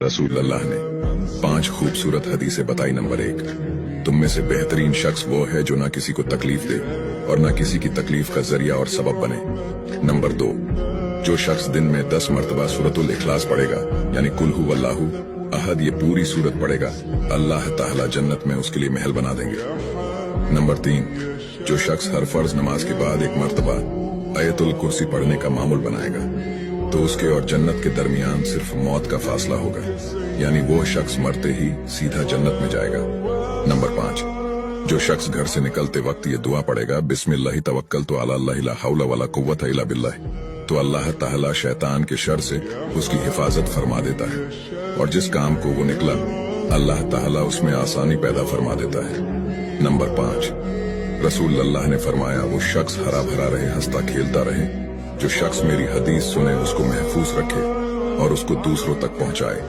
रसूल अल्लाह ने 5 खूबसूरत हदीसें बताई। नंबर 1, तुम में से बेहतरीन शख्स वो है जो ना किसी को तकलीफ दे और ना किसी की तकलीफ का जरिया और सबब बने। नंबर 2, जो शख्स दिन में 10 मरतबा सूरतुल इखलास पढ़ेगा यानी कुल हु वल्लाहु अहद, ये पूरी सूरत पढ़ेगा, अल्लाह ताला जन्नत में उसके लिए महल बना देंगे। नंबर 3, जो शख्स हर फर्ज नमाज के बाद 1 मरतबा आयतुल कुर्सी पढ़ने का मामूल बनाएगा तो उसके और जन्नत के दरमियान सिर्फ मौत का फासला होगा, यानी वो शख्स मरते ही सीधा जन्नत में जाएगा। नंबर 5, जो शख्स घर से निकलते वक्त ये दुआ पढ़ेगा, बिस्मिल्लाहि तवक्कलतु अला अल्लाह ला हौला वला कुव्वता इल्ला बिल्लाह, तो अल्लाह ताला शैतान के शर से उसकी हिफाजत फरमा देता है और जिस काम को वो निकला अल्लाह ताला उसमें आसानी पैदा फरमा देता है। नंबर 5, रसूल अल्लाह ने फरमाया, वो शख्स हरा भरा रहे, हंसता खेलता रहे, जो शख्स मेरी हदीस सुने उसको महफूज रखे और उसको दूसरों तक पहुंचाए।